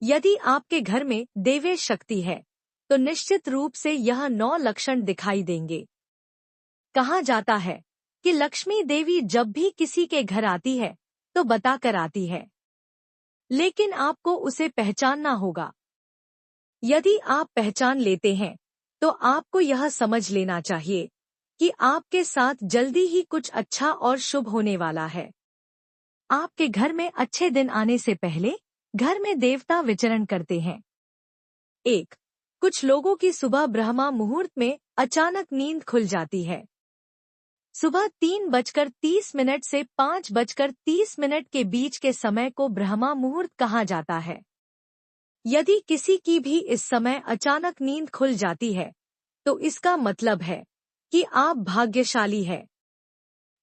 यदि आपके घर में दैवीय शक्ति है तो निश्चित रूप से यह 9 लक्षण दिखाई देंगे। कहा जाता है कि लक्ष्मी देवी जब भी किसी के घर आती है तो बताकर आती है, लेकिन आपको उसे पहचानना होगा। यदि आप पहचान लेते हैं तो आपको यह समझ लेना चाहिए कि आपके साथ जल्दी ही कुछ अच्छा और शुभ होने वाला है। आपके घर में अच्छे दिन आने से पहले घर में देवता विचरण करते हैं। 1. कुछ लोगों की सुबह ब्रह्मा मुहूर्त में अचानक नींद खुल जाती है। सुबह 3:30 से 5:30 के बीच के समय को ब्रह्मा मुहूर्त कहा जाता है। यदि किसी की भी इस समय अचानक नींद खुल जाती है तो इसका मतलब है कि आप भाग्यशाली हैं।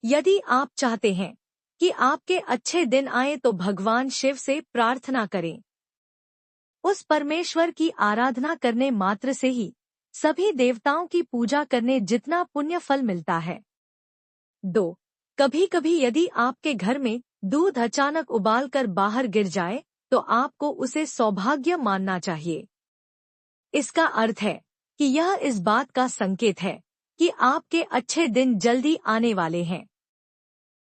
यदि आप चाहते हैं कि आपके अच्छे दिन आए तो भगवान शिव से प्रार्थना करें। उस परमेश्वर की आराधना करने मात्र से ही सभी देवताओं की पूजा करने जितना पुण्य फल मिलता है। 2. कभी-कभी यदि आपके घर में दूध अचानक उबालकर बाहर गिर जाए तो आपको उसे सौभाग्य मानना चाहिए। इसका अर्थ है कि यह इस बात का संकेत है कि आपके अच्छे दिन जल्दी आने वाले हैं।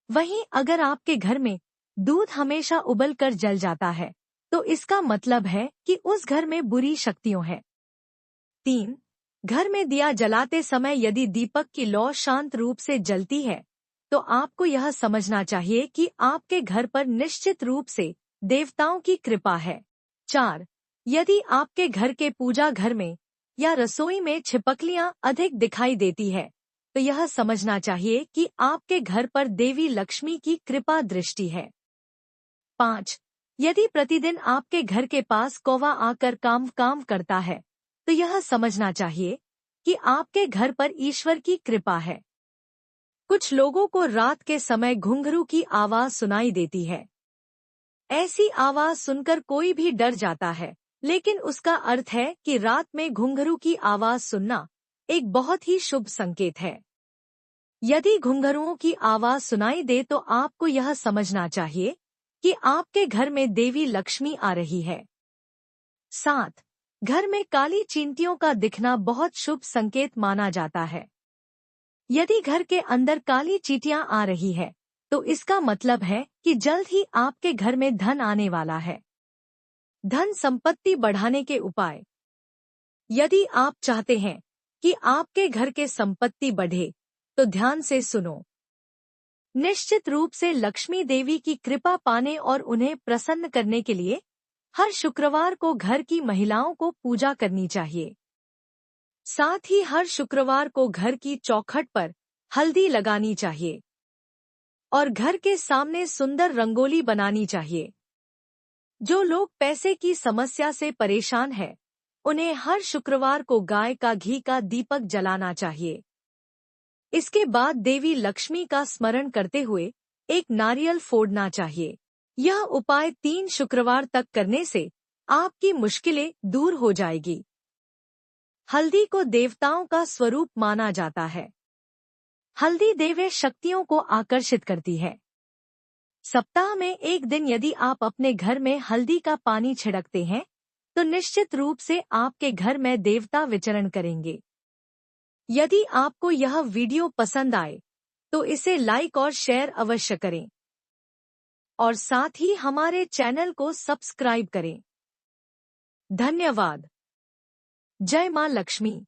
वहीं अगर आपके घर में दूध हमेशा उबलकर जल जाता है तो इसका मतलब है कि उस घर में बुरी शक्तियां हैं। 3. घर में दिया जलाते समय यदि दीपक की लौ शांत रूप से जलती है तो आपको यह समझना चाहिए कि आपके घर पर निश्चित रूप से देवताओं की कृपा है। 4. यदि आपके घर के पूजा घर में या रसोई में छिपकलियां अधिक दिखाई देती है तो यह समझना चाहिए कि आपके घर पर देवी लक्ष्मी की कृपा दृष्टि है। 5. यदि प्रतिदिन आपके घर के पास कौवा आकर काम करता है तो यह समझना चाहिए कि आपके घर पर ईश्वर की कृपा है। कुछ लोगों को रात के समय घुंघरू की आवाज सुनाई देती है। ऐसी आवाज सुनकर कोई भी डर जाता है, लेकिन उसका अर्थ है कि रात में घुंघरू की आवाज सुनना एक बहुत ही शुभ संकेत है। यदि घुंघरुओं की आवाज सुनाई दे तो आपको यह समझना चाहिए कि आपके घर में देवी लक्ष्मी आ रही है। 7. घर में काली चींटियों का दिखना बहुत शुभ संकेत माना जाता है। यदि घर के अंदर काली चींटियां आ रही है तो इसका मतलब है कि जल्द ही आपके घर में धन आने वाला है। धन संपत्ति बढ़ाने के उपाय। यदि आप चाहते हैं कि आपके घर के संपत्ति बढ़े तो ध्यान से सुनो। निश्चित रूप से लक्ष्मी देवी की कृपा पाने और उन्हें प्रसन्न करने के लिए हर शुक्रवार को घर की महिलाओं को पूजा करनी चाहिए। साथ ही हर शुक्रवार को घर की चौखट पर हल्दी लगानी चाहिए और घर के सामने सुंदर रंगोली बनानी चाहिए। जो लोग पैसे की समस्या से परेशान हैं, उन्हें हर शुक्रवार को गाय का घी का दीपक जलाना चाहिए। इसके बाद देवी लक्ष्मी का स्मरण करते हुए एक नारियल फोड़ना चाहिए। यह उपाय 3 शुक्रवार तक करने से आपकी मुश्किलें दूर हो जाएगी। हल्दी को देवताओं का स्वरूप माना जाता है। हल्दी दैवीय शक्तियों को आकर्षित करती है। सप्ताह में एक दिन यदि आप अपने घर में हल्दी का पानी छिड़कते हैं तो निश्चित रूप से आपके घर में देवता विचरण करेंगे। यदि आपको यह वीडियो पसंद आए तो इसे लाइक और शेयर अवश्य करें और साथ ही हमारे चैनल को सब्सक्राइब करें। धन्यवाद। जय मां लक्ष्मी।